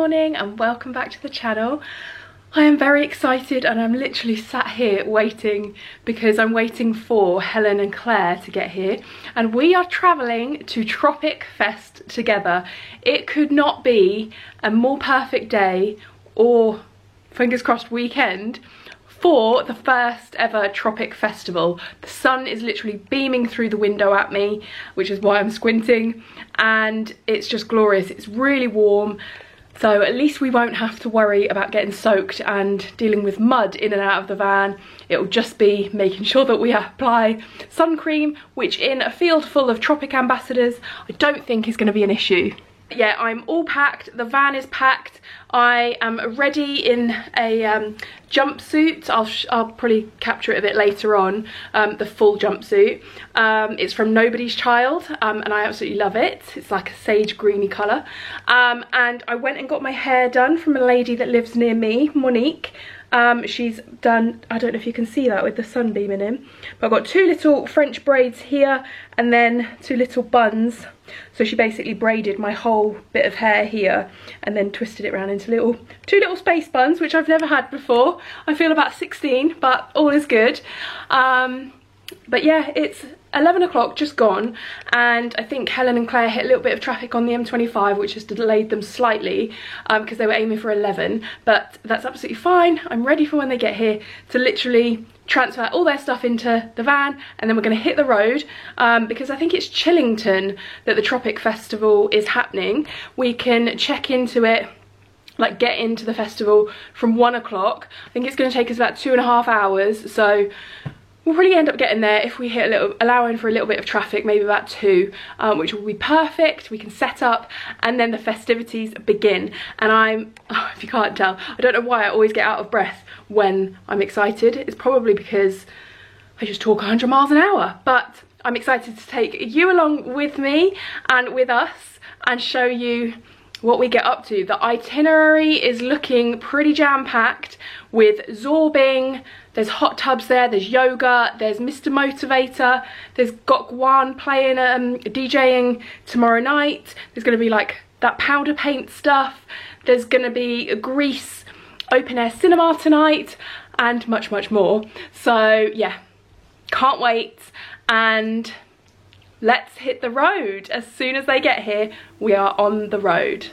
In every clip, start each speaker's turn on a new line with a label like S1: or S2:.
S1: morning and welcome back to the channel. I am very excited and I'm literally sat here waiting because I'm waiting for Helen and Claire to get here and we are travelling to Tropic Fest together. It could not be a more perfect day or fingers crossed weekend for the first ever Tropic Festival. The sun is literally beaming through the window at me, which is why I'm squinting, and it's just glorious. It's really warm, so at least we won't have to worry about getting soaked and dealing with mud in and out of the van. It'll just be making sure that we apply sun cream, which in a field full of Tropic ambassadors, I don't think is going to be an issue. Yeah, I'm all packed, the van is packed, I am ready in a jumpsuit. I'll probably capture it a bit later on, the full jumpsuit. It's from Nobody's Child and I absolutely love it. It's like a sage greeny colour. And I went and got my hair done from a lady that lives near me, Monique. She's done, I don't know if you can see that with the sun beaming in, but I've got two little French braids here and then two little buns. So she basically braided my whole bit of hair here and then twisted it around into two little space buns, which I've never had before. I feel about 16, but all is good. But yeah, it's 11 o'clock just gone, and I think Helen and Claire hit a little bit of traffic on the M25, which has delayed them slightly because they were aiming for 11, but that's absolutely fine. I'm ready for when they get here to literally transfer all their stuff into the van, and then we're going to hit the road because I think it's Chillington that the Tropic Festival is happening. We can check into it, like get into the festival from 1 o'clock. I think it's going to take us about 2.5 hours, so we'll probably end up getting there if we hit allowing for a little bit of traffic, maybe about 2, which will be perfect. We can set up and then the festivities begin. And if you can't tell, I don't know why I always get out of breath when I'm excited. It's probably because I just talk 100 miles an hour, but I'm excited to take you along with me and with us and show you what we get up to. The itinerary is looking pretty jam-packed with zorbing, there's hot tubs there, there's yoga, there's Mr. Motivator, there's Gok Wan playing, DJing tomorrow night, there's going to be like that powder paint stuff, there's going to be a Grease open air cinema tonight, and much, much more. So yeah, can't wait, and let's hit the road. As soon as they get here, we are on the road.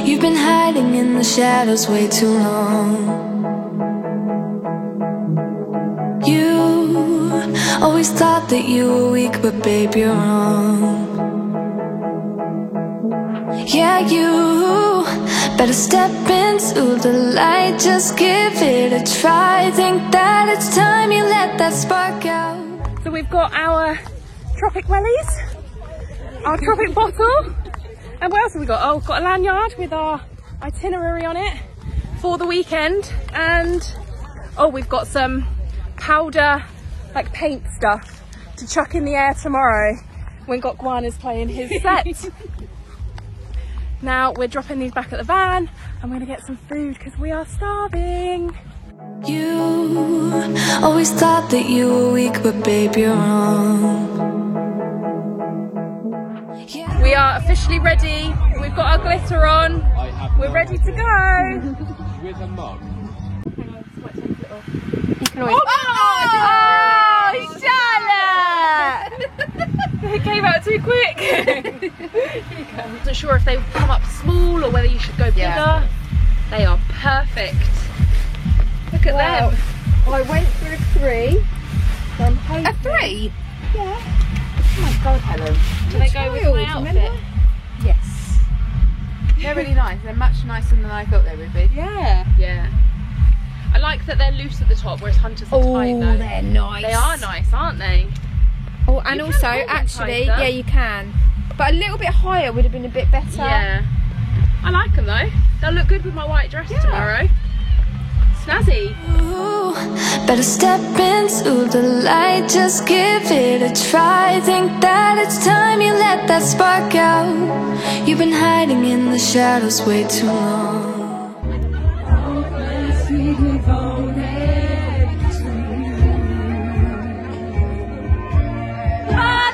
S2: You've been hiding in the shadows way too long. You always thought that you were weak, but babe, you're wrong. Yeah, you better step into the light, just give it a try. Think that it's time you let that spark out.
S1: So we've got our Tropic wellies, our Tropic bottle, and what else have we got? Oh, we've got a lanyard with our itinerary on it for the weekend, and oh, we've got some powder, like paint stuff, to chuck in the air tomorrow when Gok Wan is playing his set. Now we're dropping these back at the van and we're gonna get some food because we are starving.
S2: You always thought that you were weak, but babe, you're wrong.
S1: We are officially ready. We've got our glitter on. We're ready to go.
S3: With a mug.
S1: Oh, Charlotte! It came out too quick. I wasn't sure if they would come up small or whether you should go bigger. Yeah. They are perfect. Look at them.
S4: I went for a 3. So I'm hoping.
S1: A 3?
S4: Yeah. Oh my god, Helen.
S1: Do they go with my outfit?
S4: Remember?
S5: Yes. They're really nice. They're much nicer than I thought they would be.
S1: Yeah. Yeah. I like that they're loose at the top, whereas Hunters are tight though.
S4: They're nice.
S1: They are nice, aren't they?
S4: Oh, and also, actually, yeah, you can. But a little bit higher would have been a bit better.
S1: Yeah. I like them though. They'll look good with my white dress tomorrow. Snazzy.
S2: Ooh, better step into the light, just give it a try. Think that it's time you let that spark out. You've been hiding in the shadows way too long.
S1: Bye.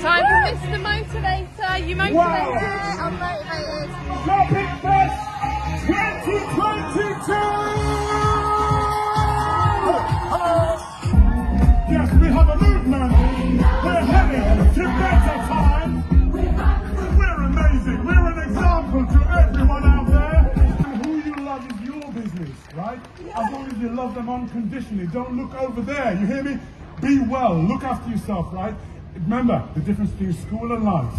S4: Time for Mr. Motivator. You motivated?
S3: Wow.
S4: Yeah, I'm motivated.
S3: Tropic Fest 2022! Yes, we have a movement. We're heading to better times. We're amazing. We're an example to everyone out there. And who you love is your business, right? As long as you love them unconditionally. Don't look over there. You hear me? Be well. Look after yourself, right? Remember the difference between school and life.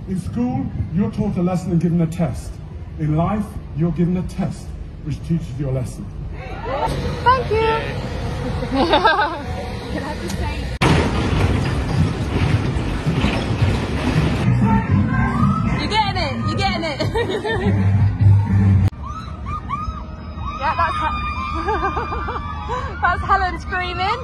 S3: In school, you're taught a lesson and given a test. In life, you're given a test, which teaches you a lesson.
S4: Thank you. Can I just say? You're getting it. You're getting it. Yeah, that's Helen screaming.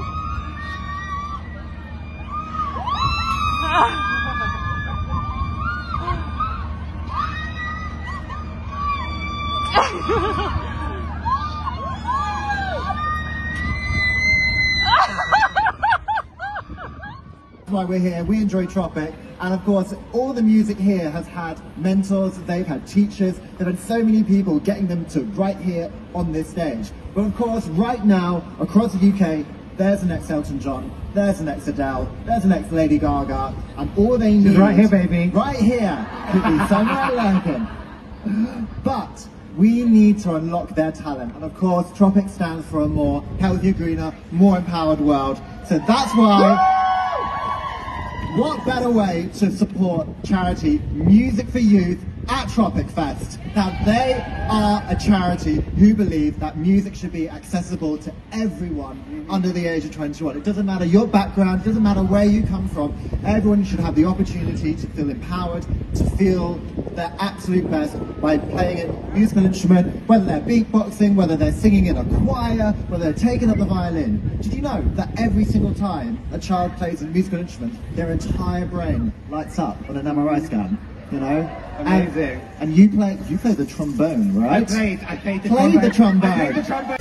S6: That's why we're here. We enjoy Tropic, and of course all the music here has had mentors, they've had teachers, they've had so many people getting them to right here on this stage. But of course right now across the UK there's the next Elton John, there's the next Adele, there's the next Lady Gaga, and all they need...
S3: She's right here, baby.
S6: Right here. Could be somewhere London. But we need to unlock their talent, and of course Tropic stands for a more healthier, greener, more empowered world. So that's why, what better way to support charity Music for Youth at Tropic Fest? Now they are a charity who believe that music should be accessible to everyone under the age of 21. It doesn't matter your background, it doesn't matter where you come from, everyone should have the opportunity to feel empowered, to feel their absolute best by playing a musical instrument, whether they're beatboxing, whether they're singing in a choir, whether they're taking up the violin. Did you know that every single time a child plays a musical instrument, their entire brain lights up on an MRI scan? You know?
S3: Amazing.
S6: And you play the trombone, right?
S3: I played the
S6: trombone.
S3: I played the trombone.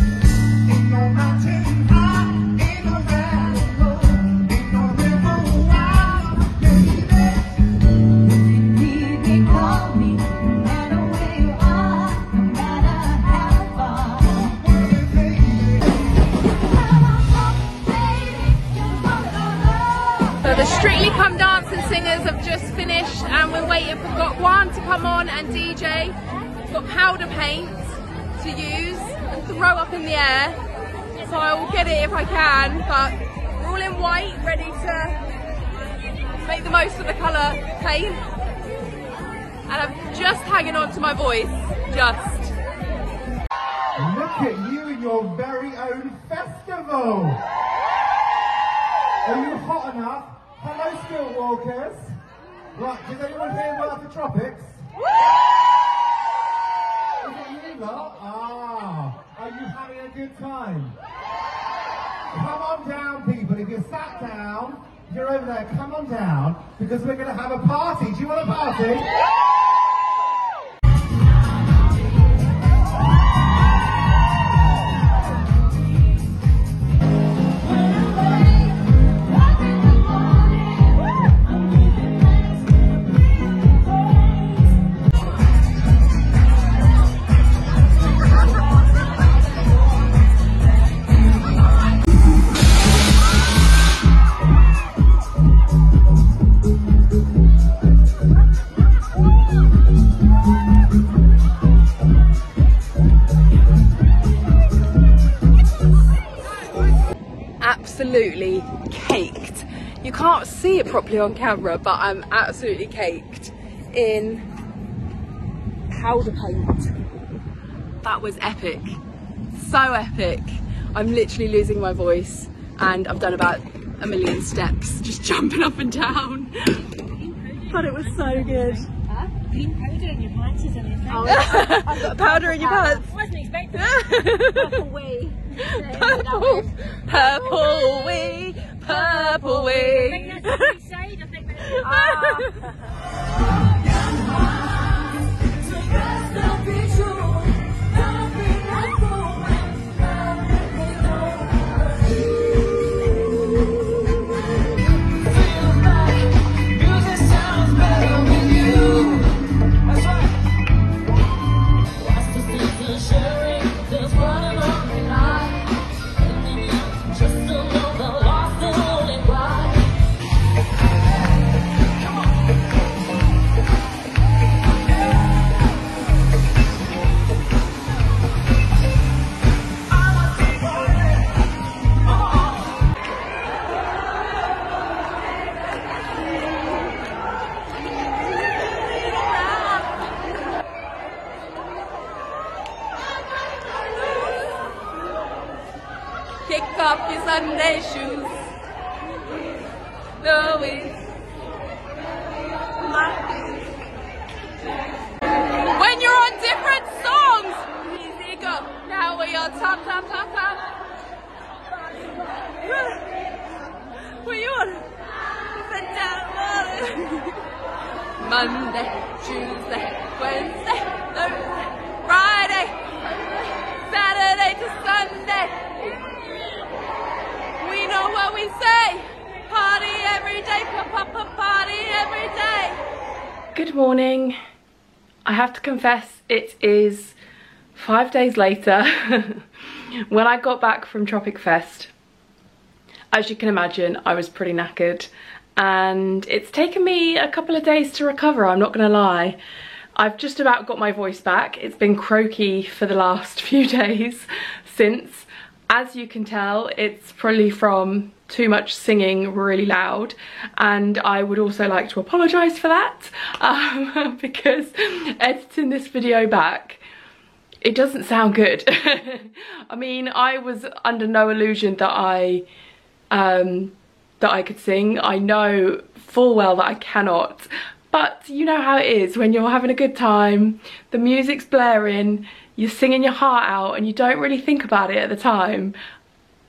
S4: The Strictly Come Dancing singers have just finished and we're waiting for Gokwan to come on and DJ. We've got powder paint to use and throw up in the air, so I will get it if I can, but we're all in white, ready to make the most of the colour paint, and I'm just hanging on to my voice, just.
S3: Look at you in your very own festival! Are you hot enough? Hello, Skill Walkers. Right, does anyone here work for Tropics? Is it you lot? Ah, are you having a good time? Come on down, people. If you're sat down, you're over there, come on down, because we're going to have a party. Do you want a party?
S1: Absolutely caked. You can't see it properly on camera, but I'm absolutely caked in powder paint. That was epic, so epic. I'm literally losing my voice and I've done about a million steps just jumping up and down, but it was so good.
S7: Green powder in your pants is anything.
S1: Oh, I've got powder in your pants.
S7: I wasn't expecting that. Purple wee.
S1: Purple wee, purple
S7: I
S1: wee.
S7: think that's the right side. I think that's
S4: off your Sunday shoes. Louis. When you're on different songs, easy go. Now we are top. Were you on? Monday, Tuesday, Wednesday, Thursday, Friday, Saturday to Sunday. We know what we say. Party every day, party every day.
S1: Good morning. I have to confess, it is 5 days later when I got back from Tropic Fest. As you can imagine, I was pretty knackered and it's taken me a couple of days to recover, I'm not gonna lie. I've just about got my voice back. It's been croaky for the last few days since. As you can tell, it's probably from too much singing really loud, and I would also like to apologise for that because editing this video back, it doesn't sound good. I mean, I was under no illusion that I could sing. I know full well that I cannot, but you know how it is when you're having a good time, the music's blaring, you're singing your heart out and you don't really think about it at the time.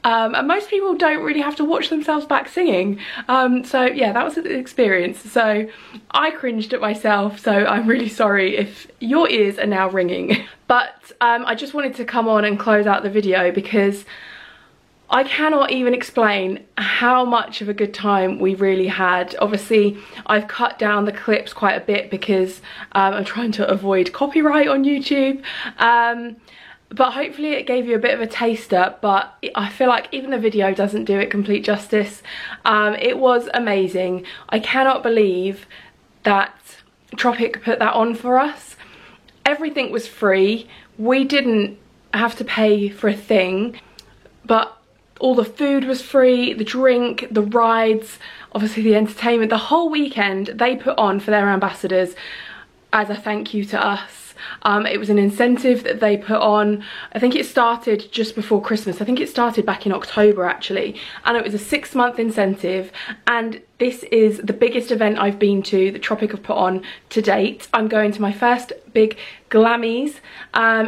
S1: And most people don't really have to watch themselves back singing. So yeah, that was an experience. So I cringed at myself, so I'm really sorry if your ears are now ringing. But I just wanted to come on and close out the video because I cannot even explain how much of a good time we really had. Obviously, I've cut down the clips quite a bit because I'm trying to avoid copyright on YouTube. But hopefully it gave you a bit of a taster, but I feel like even the video doesn't do it complete justice. It was amazing. I cannot believe that Tropic put that on for us. Everything was free. We didn't have to pay for a thing, but all the food was free, the drink, the rides, obviously the entertainment, the whole weekend they put on for their ambassadors as a thank you to us. It was an incentive that they put on. I think it started just before Christmas. I think it started back in October actually, and it was a 6-month incentive, and this is the biggest event I've been to that Tropic have put on to date. I'm going to my first big Glammies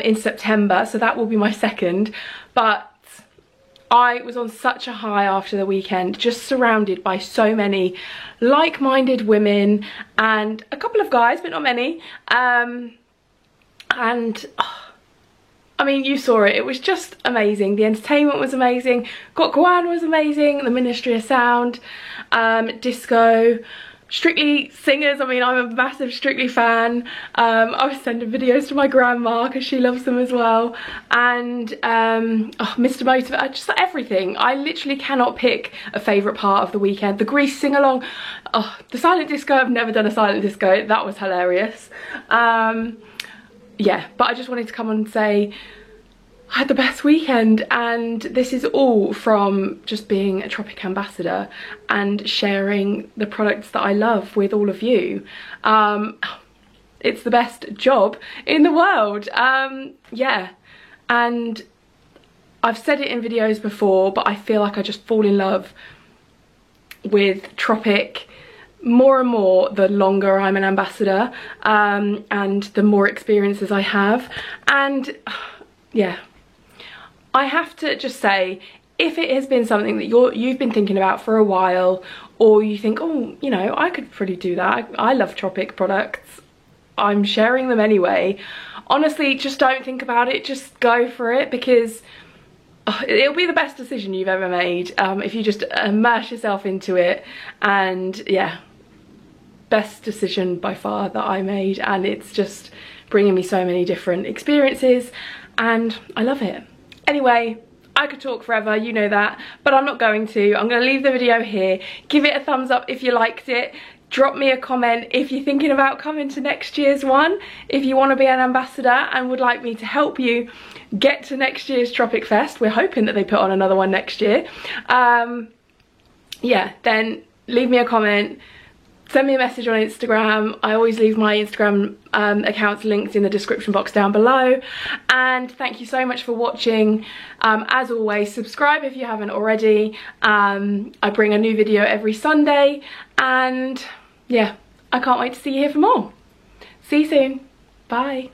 S1: in September, so that will be my second, but I was on such a high after the weekend, just surrounded by so many like-minded women and a couple of guys, but not many. And I mean, you saw it, it was just amazing. The entertainment was amazing, Gok Wan was amazing, the Ministry of Sound, disco, Strictly singers. I mean, I'm a massive Strictly fan. I was sending videos to my grandma because she loves them as well, and Mr. Motivator, just everything. I literally cannot pick a favourite part of the weekend. The Grease sing-along, the silent disco, I've never done a silent disco, that was hilarious. Yeah, but I just wanted to come and say I had the best weekend, and this is all from just being a Tropic ambassador and sharing the products that I love with all of you. It's the best job in the world. Yeah, and I've said it in videos before, but I feel like I just fall in love with Tropic more and more the longer I'm an ambassador, and the more experiences I have. And yeah, I have to just say, if it has been something that you've been thinking about for a while, or you think, oh, you know, I could pretty do that, I love Tropic products, I'm sharing them anyway. Honestly, just don't think about it, just go for it, because it'll be the best decision you've ever made if you just immerse yourself into it. And yeah, best decision by far that I made, and it's just bringing me so many different experiences and I love it. Anyway, I could talk forever, you know that, but I'm not going to. I'm going to leave the video here. Give it a thumbs up if you liked it. Drop me a comment if you're thinking about coming to next year's one, if you want to be an ambassador and would like me to help you get to next year's Tropic Fest. We're hoping that they put on another one next year. Yeah, then leave me a comment. send me a message on Instagram. I always leave my Instagram accounts linked in the description box down below. And thank you so much for watching. As always, subscribe if you haven't already. I bring a new video every Sunday, and yeah, I can't wait to see you here for more. See you soon. Bye.